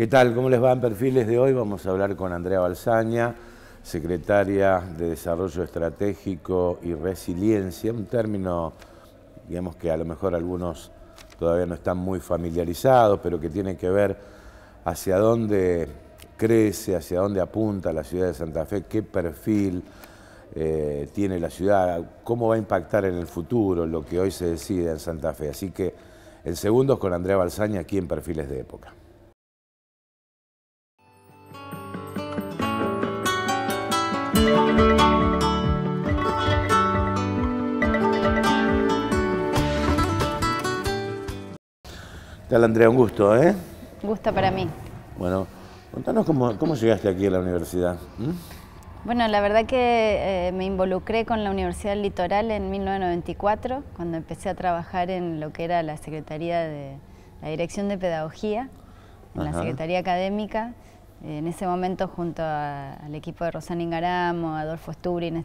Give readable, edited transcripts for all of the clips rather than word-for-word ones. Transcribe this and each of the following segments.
¿Qué tal? ¿Cómo les va en Perfiles de hoy? Vamos a hablar con Andrea Balsaña, secretaria de Desarrollo Estratégico y Resiliencia, un término, digamos que a lo mejor algunos todavía no están muy familiarizados, pero que tiene que ver hacia dónde crece, hacia dónde apunta la ciudad de Santa Fe, qué perfil tiene la ciudad, cómo va a impactar en el futuro lo que hoy se decide en Santa Fe. Así que en segundos con Andrea Balsaña aquí en Perfiles de Época. ¿Qué tal, Andrea? Un gusto, ¿eh? Gusto para mí. Bueno, contanos cómo llegaste aquí a la universidad. Bueno, la verdad que me involucré con la Universidad del Litoral en 1994, cuando empecé a trabajar en lo que era la Secretaría de la Dirección de Pedagogía, en la Secretaría Académica. En ese momento, junto al equipo de Rosana Ingaramo, Adolfo Sturin,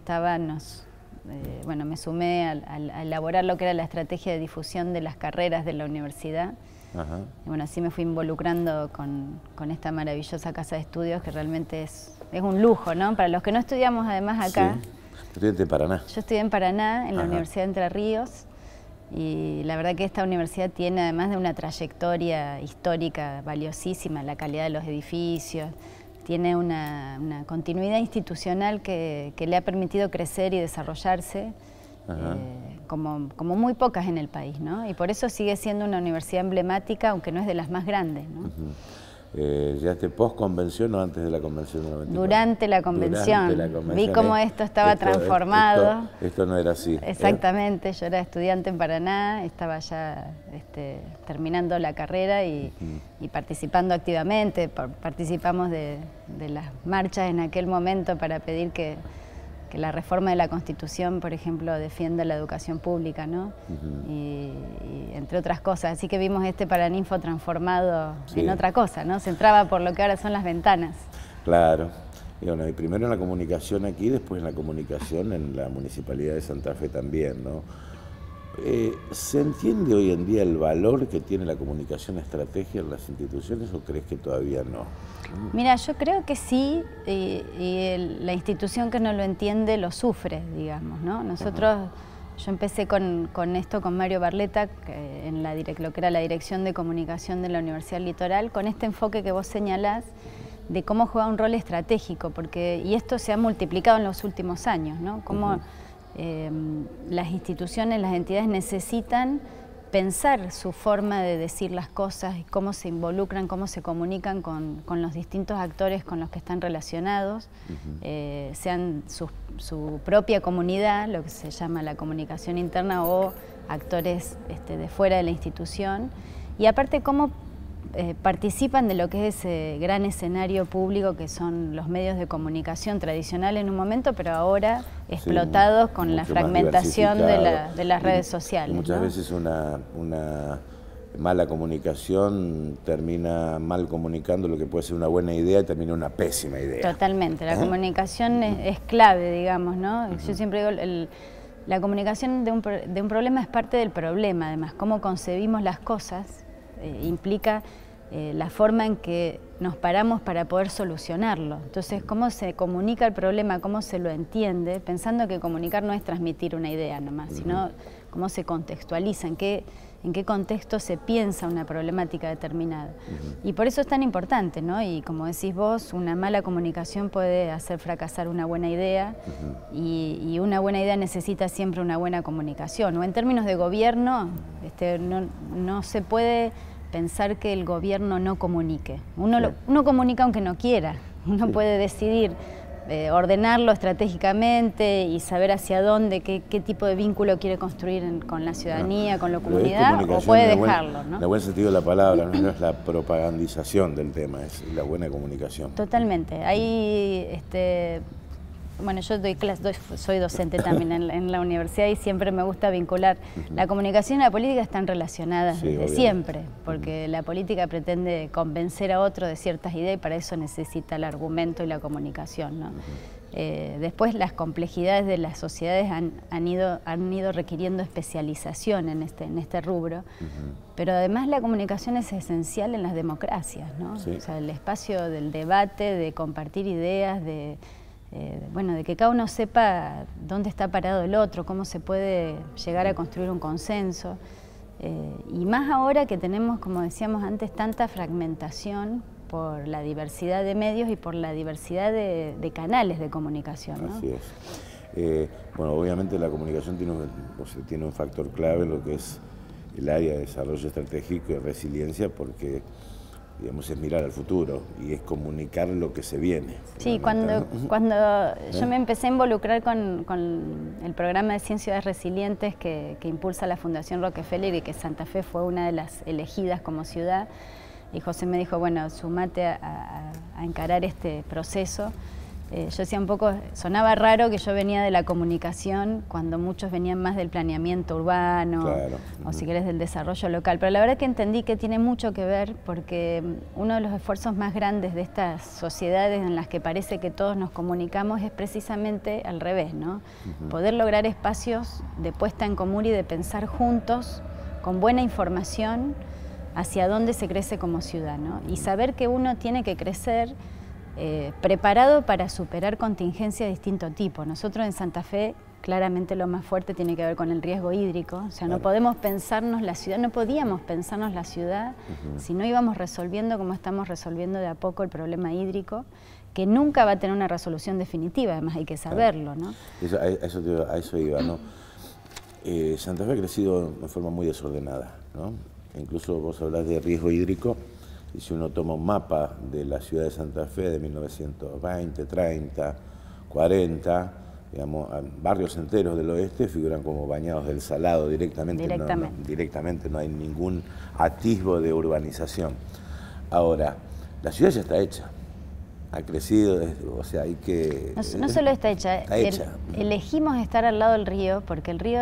me sumé a elaborar lo que era la estrategia de difusión de las carreras de la universidad. Y bueno, así me fui involucrando con esta maravillosa casa de estudios que realmente es un lujo, ¿no? Para los que no estudiamos además acá. Sí. Estudiante en Paraná. Yo estudié en Paraná, en la Universidad de Entre Ríos, y la verdad que esta universidad tiene, además de una trayectoria histórica valiosísima, la calidad de los edificios, tiene una continuidad institucional que le ha permitido crecer y desarrollarse como muy pocas en el país, ¿no? Y por eso sigue siendo una universidad emblemática, aunque no es de las más grandes, ¿no? ¿Llegaste post-convención o antes de la convención del 94? Durante la convención. Vi cómo esto estaba transformado. Esto no era así. Exactamente, yo era estudiante en Paraná, estaba ya terminando la carrera y participando activamente. Participamos de las marchas en aquel momento para pedir que la reforma de la Constitución, por ejemplo, defienda la educación pública, ¿no? Y entre otras cosas. Así que vimos este Paraninfo transformado en otra cosa, ¿no? Se entraba por lo que ahora son las ventanas. Claro. Y bueno, y primero en la comunicación aquí, después en la comunicación en la Municipalidad de Santa Fe también, ¿no? ¿Se entiende hoy en día el valor que tiene la comunicación estratégica en las instituciones o crees que todavía no? Mira, yo creo que sí, la institución que no lo entiende lo sufre, digamos, ¿no? Yo empecé con esto con Mario Barletta, en lo que era la Dirección de Comunicación de la Universidad del Litoral, con este enfoque que vos señalás de cómo juega un rol estratégico, y esto se ha multiplicado en los últimos años, ¿no? Cómo las instituciones, las entidades necesitan pensar su forma de decir las cosas y cómo se involucran, cómo se comunican con los distintos actores con los que están relacionados, sean su propia comunidad, lo que se llama la comunicación interna, o actores de fuera de la institución, y aparte cómo participan de lo que es ese gran escenario público que son los medios de comunicación tradicionales en un momento, pero ahora explotados con la fragmentación de las redes sociales. Muchas veces una mala comunicación termina mal comunicando lo que puede ser una buena idea y termina una pésima idea. Totalmente, la comunicación es clave, digamos, ¿no? Yo siempre digo, la comunicación de un problema es parte del problema, además, cómo concebimos las cosas implica la forma en que nos paramos para poder solucionarlo. Entonces, cómo se comunica el problema, cómo se lo entiende, pensando que comunicar no es transmitir una idea nomás, sino cómo se contextualiza, en qué contexto se piensa una problemática determinada. Y por eso es tan importante, ¿no? Y como decís vos, una mala comunicación puede hacer fracasar una buena idea, y una buena idea necesita siempre una buena comunicación. O en términos de gobierno, no se puede pensar que el gobierno no comunique. Uno comunica aunque no quiera, uno puede decidir ordenarlo estratégicamente y saber hacia dónde, qué tipo de vínculo quiere construir con la ciudadanía, con la comunidad, o puede dejarlo, ¿no? En el buen sentido de la palabra, no es la propagandización del tema, es la buena comunicación. Totalmente. Hay bueno, yo soy docente también en la universidad y siempre me gusta vincular. La comunicación y la política están relacionadas desde siempre, porque la política pretende convencer a otro de ciertas ideas y para eso necesita el argumento y la comunicación, ¿no? Después las complejidades de las sociedades han ido requiriendo especialización en este rubro, pero además la comunicación es esencial en las democracias, ¿no? Sí. O sea, el espacio del debate, de compartir ideas, bueno, de que cada uno sepa dónde está parado el otro, cómo se puede llegar a construir un consenso. Y más ahora que tenemos, como decíamos antes, tanta fragmentación por la diversidad de medios y por la diversidad de canales de comunicación, ¿no? Así es. Bueno, obviamente la comunicación tiene un factor clave en lo que es el área de desarrollo estratégico y resiliencia, porque digamos, es mirar al futuro y es comunicar lo que se viene. Sí, cuando yo me empecé a involucrar con el programa de 100 ciudades resilientes que impulsa la Fundación Rockefeller, y que Santa Fe fue una de las elegidas como ciudad, y José me dijo, bueno, sumate a encarar este proceso. Yo decía un poco, sonaba raro que yo venía de la comunicación cuando muchos venían más del planeamiento urbano, claro, o si querés del desarrollo local, pero la verdad que entendí que tiene mucho que ver, porque uno de los esfuerzos más grandes de estas sociedades en las que parece que todos nos comunicamos es precisamente al revés, ¿no? Poder lograr espacios de puesta en común y de pensar juntos, con buena información, hacia dónde se crece como ciudad, ¿no? Y saber que uno tiene que crecer preparado para superar contingencias de distinto tipo. Nosotros en Santa Fe claramente lo más fuerte tiene que ver con el riesgo hídrico, o sea, no podemos pensarnos la ciudad, no podíamos pensarnos la ciudad si no íbamos resolviendo como estamos resolviendo de a poco el problema hídrico, que nunca va a tener una resolución definitiva, además hay que saberlo, ¿no? A eso iba, ¿no? Santa Fe ha crecido de forma muy desordenada, ¿no? Incluso vos hablás de riesgo hídrico, y si uno toma un mapa de la ciudad de Santa Fe de 1920, 30, 40, digamos, barrios enteros del oeste figuran como bañados del Salado directamente. Directamente no hay ningún atisbo de urbanización. Ahora, la ciudad ya está hecha, ha crecido, o sea, hay que... No solo está hecha, elegimos estar al lado del río porque el río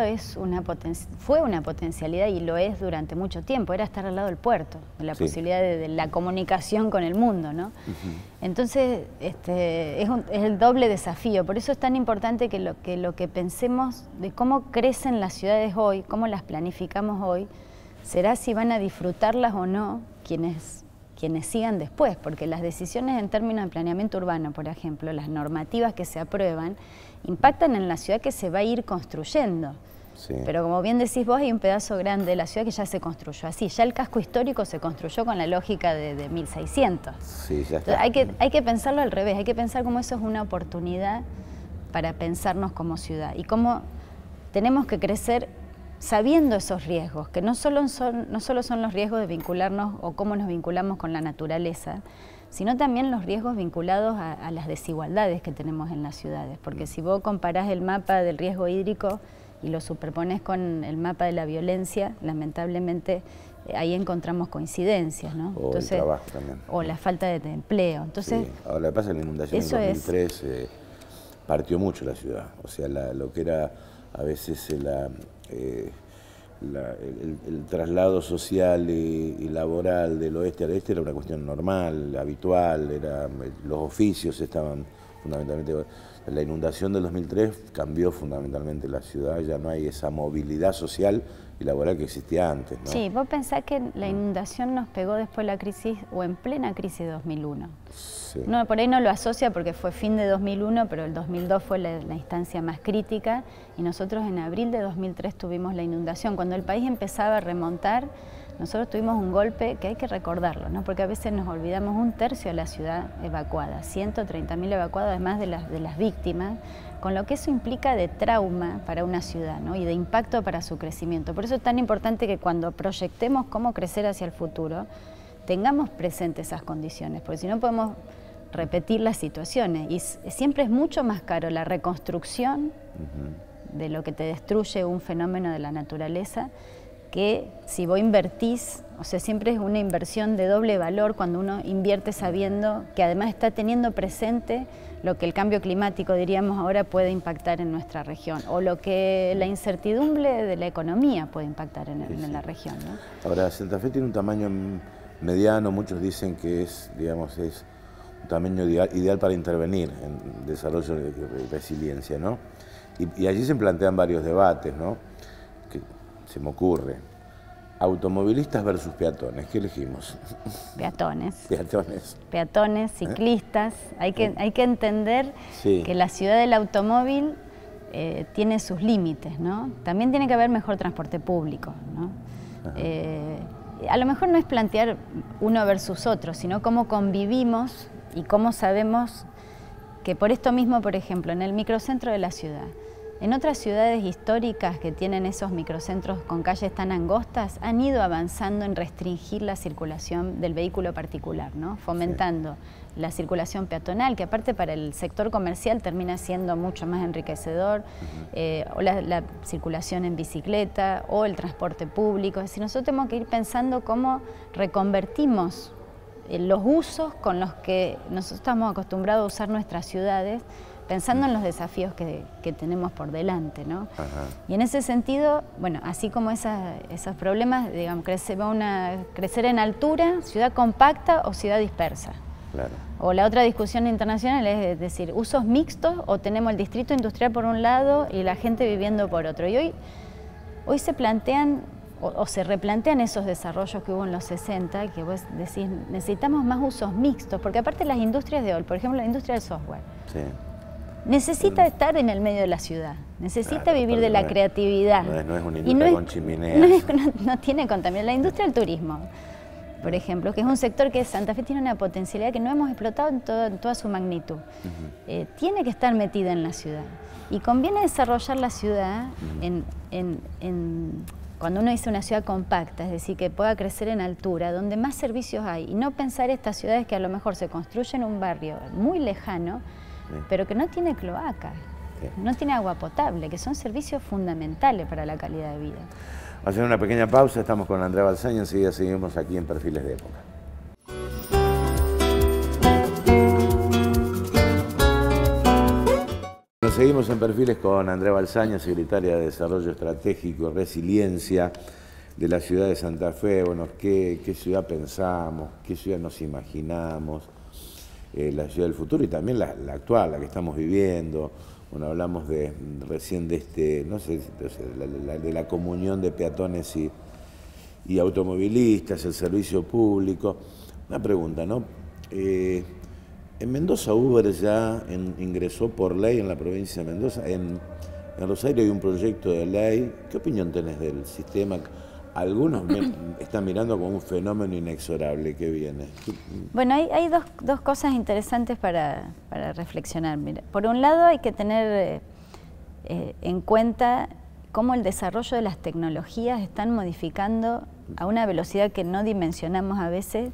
fue una potencialidad, y lo es durante mucho tiempo, era estar al lado del puerto, de la posibilidad de la comunicación con el mundo, ¿no? Entonces, es el doble desafío, por eso es tan importante que lo que pensemos de cómo crecen las ciudades hoy, cómo las planificamos hoy, será si van a disfrutarlas o no quienes sigan después, porque las decisiones en términos de planeamiento urbano, por ejemplo, las normativas que se aprueban, impactan en la ciudad que se va a ir construyendo. Sí. Pero como bien decís vos, hay un pedazo grande de la ciudad que ya se construyó así, ya el casco histórico se construyó con la lógica de 1600. Sí, ya está. Entonces, hay que pensarlo al revés, hay que pensar cómo eso es una oportunidad para pensarnos como ciudad y cómo tenemos que crecer sabiendo esos riesgos, que no solo son los riesgos de vincularnos o cómo nos vinculamos con la naturaleza, sino también los riesgos vinculados a las desigualdades que tenemos en las ciudades. Porque si vos comparás el mapa del riesgo hídrico y lo superpones con el mapa de la violencia, lamentablemente ahí encontramos coincidencias, ¿no? O el trabajo también. O la falta de empleo. Entonces, sí. Ahora, lo que pasa es que la inundación en 2003 partió mucho la ciudad. O sea, lo que era a veces el traslado social y laboral del oeste al este era una cuestión normal, habitual, los oficios estaban fundamentalmente... La inundación del 2003 cambió fundamentalmente la ciudad, ya no hay esa movilidad social y laboral que existía antes, ¿no? Sí, vos pensás que la inundación nos pegó después de la crisis, o en plena crisis de 2001. Sí. No, por ahí no lo asocia porque fue fin de 2001, pero el 2002 fue la instancia más crítica, y nosotros en abril de 2003 tuvimos la inundación. Cuando el país empezaba a remontar, nosotros tuvimos un golpe que hay que recordarlo, ¿no? Porque a veces nos olvidamos, 1/3 de la ciudad evacuada, 130.000 evacuados, además de las víctimas, con lo que eso implica de trauma para una ciudad, ¿no? Y de impacto para su crecimiento. Por eso es tan importante que cuando proyectemos cómo crecer hacia el futuro, tengamos presentes esas condiciones, porque si no podemos repetir las situaciones. Y siempre es mucho más caro la reconstrucción de lo que te destruye un fenómeno de la naturaleza, que si vos invertís, o sea, siempre es una inversión de doble valor cuando uno invierte sabiendo que además está teniendo presente lo que el cambio climático, diríamos ahora, puede impactar en nuestra región, o lo que la incertidumbre de la economía puede impactar en la región, ¿no? Ahora, Santa Fe tiene un tamaño mediano, muchos dicen que es, digamos, es tamaño ideal para intervenir en desarrollo y resiliencia, ¿no? Y allí se plantean varios debates, ¿no? Que se me ocurre. Automovilistas versus peatones, ¿qué elegimos? Peatones. Peatones. Peatones, ciclistas. Hay que entender que la ciudad del automóvil tiene sus límites, ¿no? También tiene que haber mejor transporte público, ¿no? A lo mejor no es plantear uno versus otro, sino cómo convivimos y cómo sabemos que por esto mismo, por ejemplo, en el microcentro de la ciudad, en otras ciudades históricas que tienen esos microcentros con calles tan angostas, han ido avanzando en restringir la circulación del vehículo particular, ¿no? Fomentando la circulación peatonal, que aparte para el sector comercial termina siendo mucho más enriquecedor, o la circulación en bicicleta, o el transporte público. Es decir, nosotros tenemos que ir pensando cómo reconvertimos los usos con los que nosotros estamos acostumbrados a usar nuestras ciudades, pensando en los desafíos que tenemos por delante, ¿no? Y en ese sentido, bueno, así como esos problemas, digamos, crecer en altura, ciudad compacta o ciudad dispersa. Claro. O la otra discusión internacional es decir, usos mixtos o tenemos el distrito industrial por un lado y la gente viviendo por otro. Y hoy se plantean o se replantean esos desarrollos que hubo en los 60, que vos decís, necesitamos más usos mixtos, porque aparte las industrias de hoy, por ejemplo la industria del software, necesita estar en el medio de la ciudad, necesita vivir de la creatividad. No es una industria con chimeneas. No tiene contaminación. La industria del turismo, por ejemplo, que es un sector que Santa Fe tiene una potencialidad que no hemos explotado en toda su magnitud. Tiene que estar metida en la ciudad. Y conviene desarrollar la ciudad cuando uno dice una ciudad compacta, es decir, que pueda crecer en altura, donde más servicios hay, y no pensar estas ciudades que a lo mejor se construyen en un barrio muy lejano, pero que no tiene cloaca, no tiene agua potable, que son servicios fundamentales para la calidad de vida. Vamos a hacer una pequeña pausa, estamos con Andrea Balsaña, enseguida seguimos aquí en Perfiles de Época. Nos seguimos en Perfiles con Andrea Balsaña, secretaria de Desarrollo Estratégico y Resiliencia de la ciudad de Santa Fe. Bueno, ¿qué ciudad pensamos? ¿Qué ciudad nos imaginamos? La ciudad del futuro y también la actual, la que estamos viviendo. Bueno, hablamos recién de de la comunión de peatones y automovilistas, el servicio público. Una pregunta, ¿no? En Mendoza Uber ya ingresó por ley en la provincia de Mendoza. En Rosario hay un proyecto de ley. ¿Qué opinión tenés del sistema? Algunos están mirando como un fenómeno inexorable que viene. Bueno, hay dos cosas interesantes para reflexionar. Mira, por un lado hay que tener en cuenta cómo el desarrollo de las tecnologías están modificando a una velocidad que no dimensionamos a veces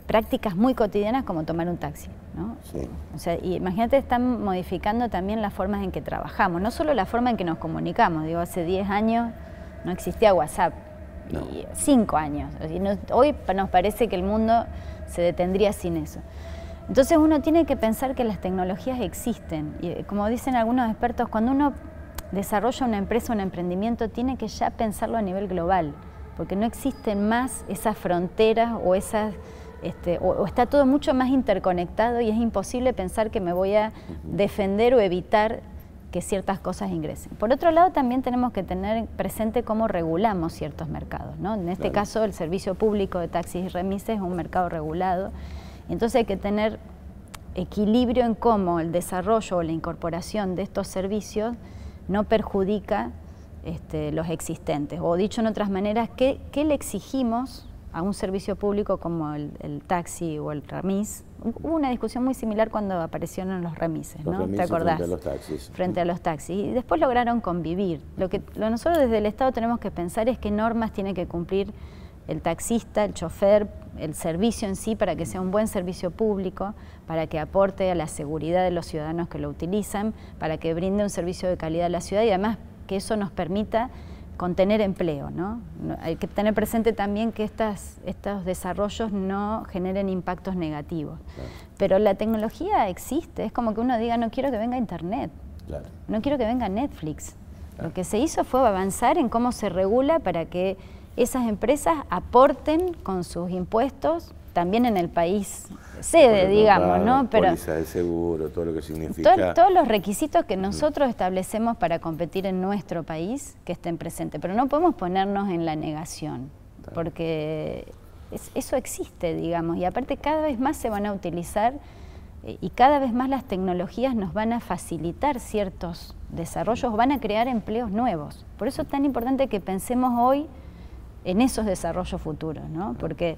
prácticas muy cotidianas como tomar un taxi, ¿no? Sí. O sea, y imagínate, están modificando también las formas en que trabajamos, no solo la forma en que nos comunicamos. Digo, hace 10 años no existía WhatsApp, no. 5 años. Hoy nos parece que el mundo se detendría sin eso. Entonces uno tiene que pensar que las tecnologías existen. Y como dicen algunos expertos, cuando uno desarrolla una empresa, un emprendimiento, tiene que ya pensarlo a nivel global, porque no existen más esas fronteras o esas... o está todo mucho más interconectado y es imposible pensar que me voy a defender o evitar que ciertas cosas ingresen. Por otro lado, también tenemos que tener presente cómo regulamos ciertos mercados, ¿no? En este caso, el servicio público de taxis y remises es un mercado regulado. Entonces hay que tener equilibrio en cómo el desarrollo o la incorporación de estos servicios no perjudica los existentes. O dicho en otras maneras, ¿qué le exigimos a un servicio público como el taxi o el remis? Hubo una discusión muy similar cuando aparecieron los remises, ¿no? ¿Te acordás? Frente a los taxis. Frente a los taxis. Y después lograron convivir. Lo que nosotros desde el Estado tenemos que pensar es qué normas tiene que cumplir el taxista, el chofer, el servicio en sí, para que sea un buen servicio público, para que aporte a la seguridad de los ciudadanos que lo utilizan, para que brinde un servicio de calidad a la ciudad y además que eso nos permita contener empleo, ¿no? Hay que tener presente también que estos desarrollos no generen impactos negativos. Claro. Pero la tecnología existe, es como que uno diga, no quiero que venga Internet, claro, no quiero que venga Netflix. Claro. Lo que se hizo fue avanzar en cómo se regula para que esas empresas aporten con sus impuestos también en el país sede, digamos, ¿no? Pero póliza de seguro, todo lo que significa. Todos los requisitos que nosotros establecemos para competir en nuestro país que estén presentes, pero no podemos ponernos en la negación, porque eso existe, digamos, y aparte cada vez más se van a utilizar y cada vez más las tecnologías nos van a facilitar ciertos desarrollos, van a crear empleos nuevos. Por eso es tan importante que pensemos hoy en esos desarrollos futuros, ¿no? Porque,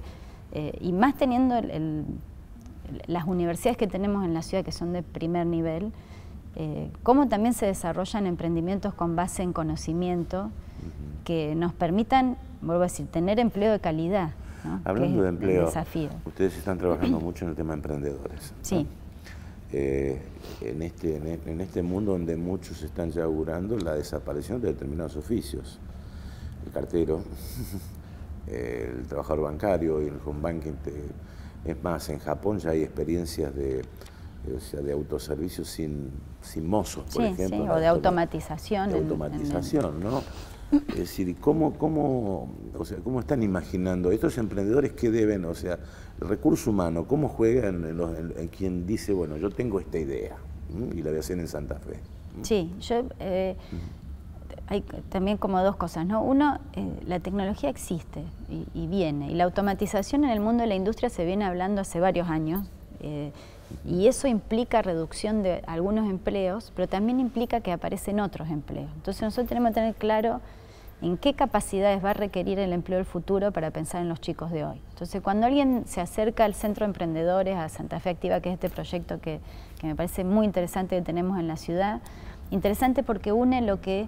y más teniendo las universidades que tenemos en la ciudad, que son de primer nivel, cómo también se desarrollan emprendimientos con base en conocimiento que nos permitan, vuelvo a decir, tener empleo de calidad, ¿no? Hablando de empleo, desafío. Ustedes están trabajando mucho en el tema de emprendedores, ¿no? Sí. En este mundo donde muchos están ya augurando la desaparición de determinados oficios, el cartero, el trabajador bancario y el home banking. Es más, en Japón ya hay experiencias de autoservicio sin mozos, por ejemplo. Sí, o de automatización. De automatización, ¿no? Es decir, ¿cómo están imaginando estos emprendedores qué deben, o sea, el recurso humano, cómo juegan en quien dice, bueno, yo tengo esta idea y la voy a hacer en Santa Fe? Sí, hay también como dos cosas, ¿no? Uno, la tecnología existe y viene, y la automatización en el mundo de la industria se viene hablando hace varios años, y eso implica reducción de algunos empleos, pero también implica que aparecen otros empleos. Entonces nosotros tenemos que tener claro en qué capacidades va a requerir el empleo del futuro para pensar en los chicos de hoy. Entonces cuando alguien se acerca al Centro de Emprendedores, a Santa Fe Activa, que es este proyecto que me parece muy interesante que tenemos en la ciudad, interesante porque une lo que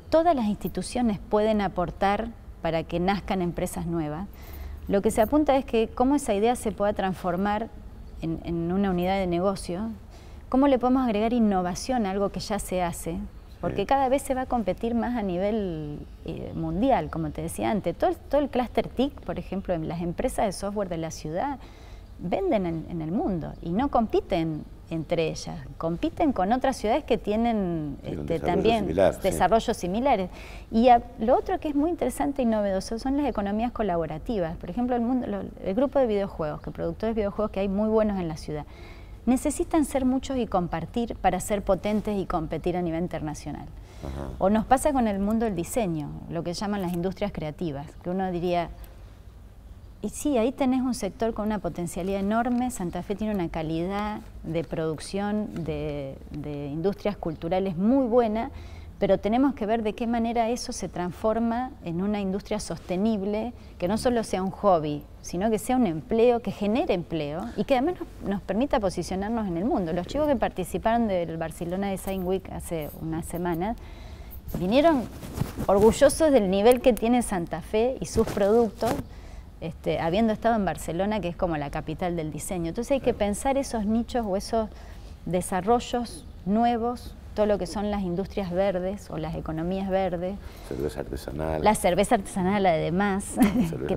todas las instituciones pueden aportar para que nazcan empresas nuevas. Lo que se apunta es que cómo esa idea se pueda transformar en una unidad de negocio, cómo le podemos agregar innovación a algo que ya se hace, porque cada vez se va a competir más a nivel mundial, como te decía antes. Todo el clúster TIC, por ejemplo, en las empresas de software de la ciudad, venden en el mundo y no compiten entre ellas, compiten con otras ciudades que tienen también desarrollos similares. Y lo otro que es muy interesante y novedoso son las economías colaborativas. Por ejemplo, el grupo de videojuegos, productores de videojuegos que hay muy buenos en la ciudad, necesitan ser muchos y compartir para ser potentes y competir a nivel internacional. O nos pasa con el mundo del diseño, lo que llaman las industrias creativas, que uno diría, y sí, ahí tenés un sector con una potencialidad enorme. Santa Fe tiene una calidad de producción de industrias culturales muy buena, pero tenemos que ver de qué manera eso se transforma en una industria sostenible, que no solo sea un hobby, sino que sea un empleo, que genere empleo y que además nos permita posicionarnos en el mundo. Los chicos que participaron del Barcelona Design Week hace unas semanas vinieron orgullosos del nivel que tiene Santa Fe y sus productos, habiendo estado en Barcelona, que es como la capital del diseño. Entonces hay que pensar esos nichos o esos desarrollos nuevos, todo lo que son las industrias verdes o las economías verdes. Cerveza artesanal. La cerveza artesanal, además. Cerveza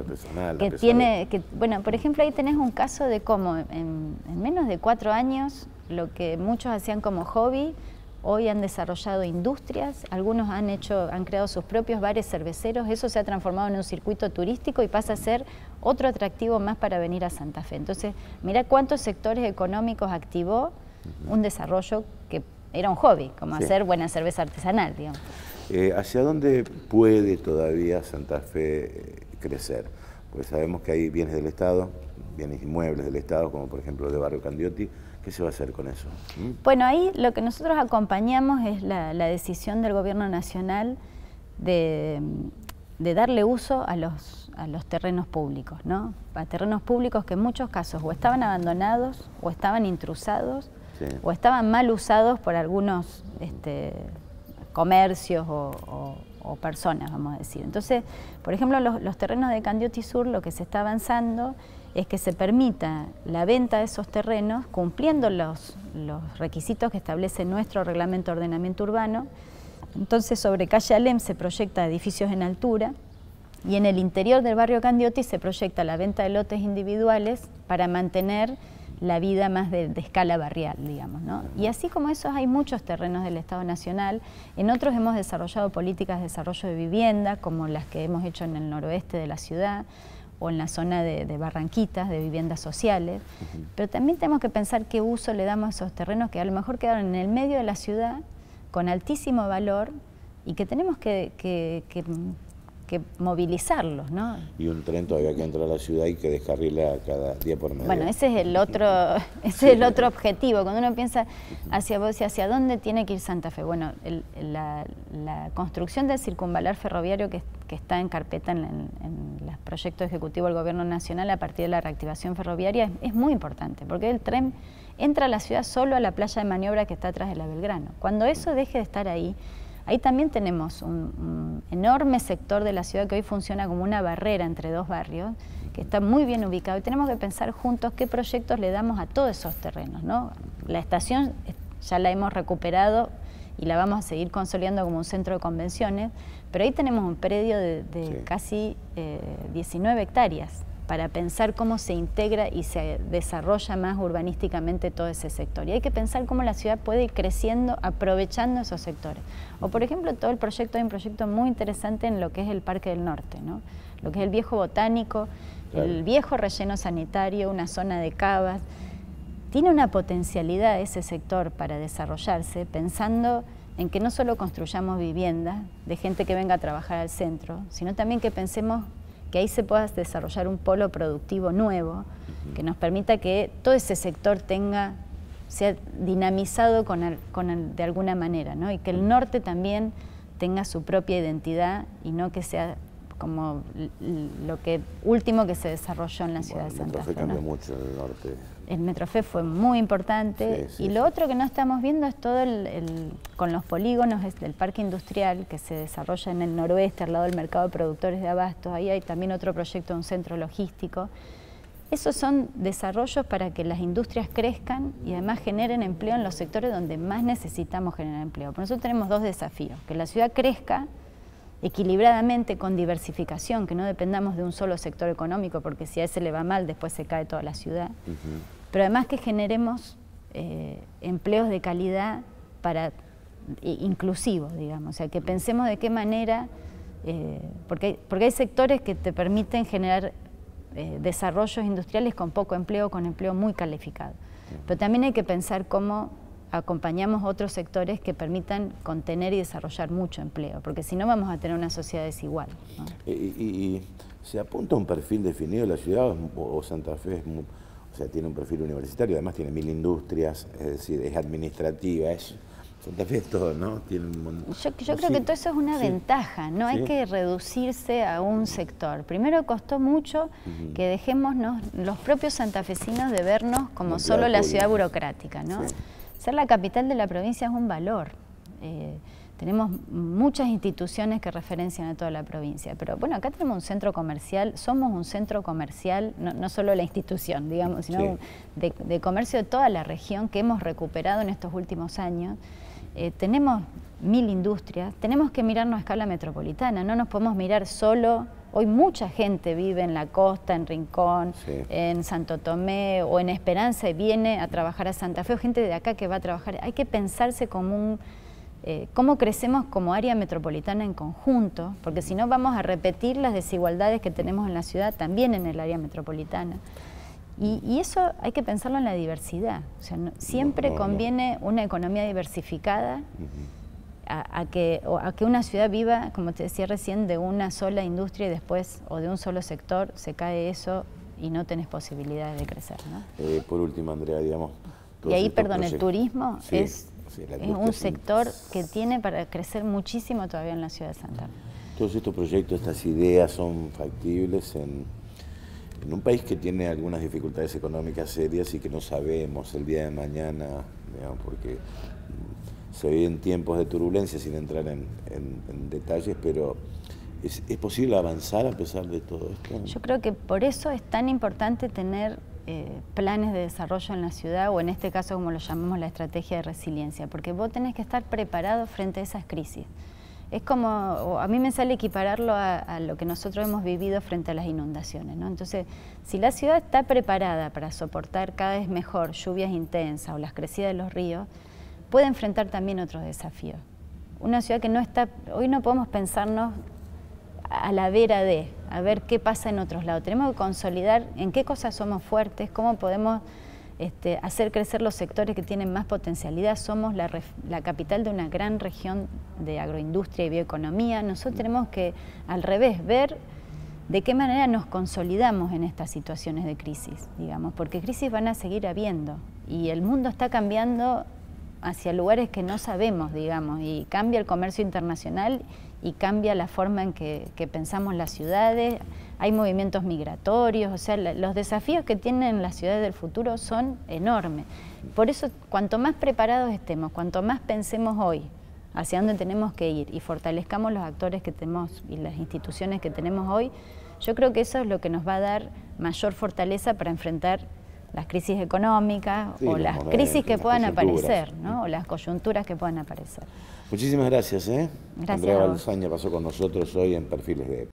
artesanal. Bueno, por ejemplo, ahí tenés un caso de cómo en menos de 4 años, lo que muchos hacían como hobby, hoy han desarrollado industrias, algunos han creado sus propios bares cerveceros, eso se ha transformado en un circuito turístico y pasa a ser otro atractivo más para venir a Santa Fe. Entonces, mira cuántos sectores económicos activó un desarrollo que era un hobby, como hacer buena cerveza artesanal, digamos. ¿Hacia dónde puede todavía Santa Fe crecer? Pues sabemos que hay bienes del Estado, bienes inmuebles del Estado, como por ejemplo el de Barrio Candioti. ¿Qué se va a hacer con eso? Bueno, ahí lo que nosotros acompañamos es la decisión del Gobierno Nacional de darle uso a los terrenos públicos, ¿no? A terrenos públicos que en muchos casos o estaban abandonados, o estaban intrusados, o estaban mal usados por algunos comercios o personas, vamos a decir. Entonces, por ejemplo, los terrenos de Candioti Sur, lo que se está avanzando es que se permita la venta de esos terrenos cumpliendo los requisitos que establece nuestro reglamento de ordenamiento urbano. Entonces, sobre calle Alem se proyecta edificios en altura y en el interior del barrio Candioti se proyecta la venta de lotes individuales para mantener la vida más de escala barrial, digamos, ¿no? Y así como esos hay muchos terrenos del Estado Nacional. En otros hemos desarrollado políticas de desarrollo de vivienda, como las que hemos hecho en el noroeste de la ciudad, o en la zona de Barranquitas, de viviendas sociales, pero también tenemos que pensar qué uso le damos a esos terrenos que a lo mejor quedaron en el medio de la ciudad con altísimo valor y que tenemos que movilizarlos, ¿no? Y un tren todavía que entra a la ciudad y que descarrila cada día por medio. Bueno, ese es el otro objetivo. Cuando uno piensa hacia dónde tiene que ir Santa Fe. Bueno, la construcción del circunvalar ferroviario que está en carpeta en los proyectos ejecutivos del Gobierno Nacional a partir de la reactivación ferroviaria es muy importante, porque el tren entra a la ciudad solo a la playa de maniobra que está atrás de la Belgrano. Cuando eso deje de estar ahí también tenemos un enorme sector de la ciudad que hoy funciona como una barrera entre dos barrios, que está muy bien ubicado, y tenemos que pensar juntos qué proyectos le damos a todos esos terrenos, ¿no? La estación ya la hemos recuperado y la vamos a seguir consolidando como un centro de convenciones, pero ahí tenemos un predio de casi 19 hectáreas para pensar cómo se integra y se desarrolla más urbanísticamente todo ese sector. Y hay que pensar cómo la ciudad puede ir creciendo aprovechando esos sectores. O por ejemplo, todo el proyecto, hay un proyecto muy interesante en lo que es el Parque del Norte, ¿no? Lo que es el viejo botánico, el viejo relleno sanitario, una zona de cavas. Tiene una potencialidad ese sector para desarrollarse, pensando en que no solo construyamos viviendas de gente que venga a trabajar al centro, sino también que pensemos que ahí se pueda desarrollar un polo productivo nuevo que nos permita que todo ese sector sea dinamizado de alguna manera, ¿no? Y que el norte también tenga su propia identidad y no que sea como lo último que se desarrolló en la ciudad de Santa Fe. El Metrofé cambió mucho en el norte. El Metrofé fue muy importante y lo otro que no estamos viendo es todo con los polígonos del parque industrial que se desarrolla en el noroeste, al lado del mercado de productores de abastos. Ahí hay también otro proyecto de un centro logístico. Esos son desarrollos para que las industrias crezcan y además generen empleo en los sectores donde más necesitamos generar empleo. Por eso tenemos dos desafíos: que la ciudad crezca equilibradamente, con diversificación, que no dependamos de un solo sector económico, porque si a ese le va mal, después se cae toda la ciudad. Pero además que generemos empleos de calidad inclusivos, digamos, o sea, que pensemos de qué manera, porque hay sectores que te permiten generar desarrollos industriales con poco empleo, con empleo muy calificado. Pero también hay que pensar cómo acompañamos otros sectores que permitan contener y desarrollar mucho empleo, porque si no vamos a tener una sociedad desigual, ¿no? ¿Y se apunta a un perfil definido de la ciudad o Santa Fe tiene un perfil universitario, además tiene 1000 industrias, es decir, es administrativa, Santa Fe es todo, ¿no? Yo creo que todo eso es una ventaja, no hay que reducirse a un sector. Primero costó mucho que dejemos los propios santafesinos de vernos como solo la ciudad burocrática, ¿no? Ser la capital de la provincia es un valor. Tenemos muchas instituciones que referencian a toda la provincia, pero bueno, acá tenemos un centro comercial, somos un centro comercial, no solo la institución, digamos, sino de comercio de toda la región que hemos recuperado en estos últimos años. Tenemos 1000 industrias, tenemos que mirarnos a escala metropolitana, no nos podemos mirar solo. Hoy mucha gente vive en la costa, en Rincón, en Santo Tomé o en Esperanza y viene a trabajar a Santa Fe, o gente de acá que va a trabajar. Hay que pensarse como cómo crecemos como área metropolitana en conjunto, porque si no vamos a repetir las desigualdades que tenemos en la ciudad también en el área metropolitana. Y eso hay que pensarlo en la diversidad. O sea, siempre conviene una economía diversificada a que una ciudad viva, como te decía recién, de una sola industria y después, o de un solo sector, se cae eso y no tenés posibilidades de crecer, ¿no? Por último, Andrea, digamos... Y ahí, perdón, el turismo es un sector que tiene para crecer muchísimo todavía en la ciudad de Santa Fe. Todos estos proyectos, estas ideas son factibles en un país que tiene algunas dificultades económicas serias y que no sabemos el día de mañana, digamos, porque se viven tiempos de turbulencia sin entrar en detalles, pero ¿es posible avanzar a pesar de todo esto? Yo creo que por eso es tan importante tener planes de desarrollo en la ciudad, o en este caso como lo llamamos la estrategia de resiliencia, porque vos tenés que estar preparado frente a esas crisis. Es como, a mí me sale equipararlo a lo que nosotros hemos vivido frente a las inundaciones, ¿no? Entonces, si la ciudad está preparada para soportar cada vez mejor lluvias intensas o las crecidas de los ríos, puede enfrentar también otros desafíos. Una ciudad que no está, hoy no podemos pensarnos a la vera de, a ver qué pasa en otros lados. Tenemos que consolidar en qué cosas somos fuertes, cómo podemos hacer crecer los sectores que tienen más potencialidad. Somos la capital de una gran región de agroindustria y bioeconomía. Nosotros tenemos que, al revés, ver de qué manera nos consolidamos en estas situaciones de crisis, digamos, porque crisis van a seguir habiendo y el mundo está cambiando hacia lugares que no sabemos, digamos, y cambia el comercio internacional y cambia la forma en que pensamos las ciudades, hay movimientos migratorios, o sea, los desafíos que tienen las ciudades del futuro son enormes. Por eso, cuanto más preparados estemos, cuanto más pensemos hoy hacia dónde tenemos que ir y fortalezcamos los actores que tenemos y las instituciones que tenemos hoy, yo creo que eso es lo que nos va a dar mayor fortaleza para enfrentar las crisis económicas o las crisis que puedan aparecer, ¿no? O las coyunturas que puedan aparecer. Muchísimas gracias. Gracias. Andrea Balsaña pasó con nosotros hoy en Perfiles de...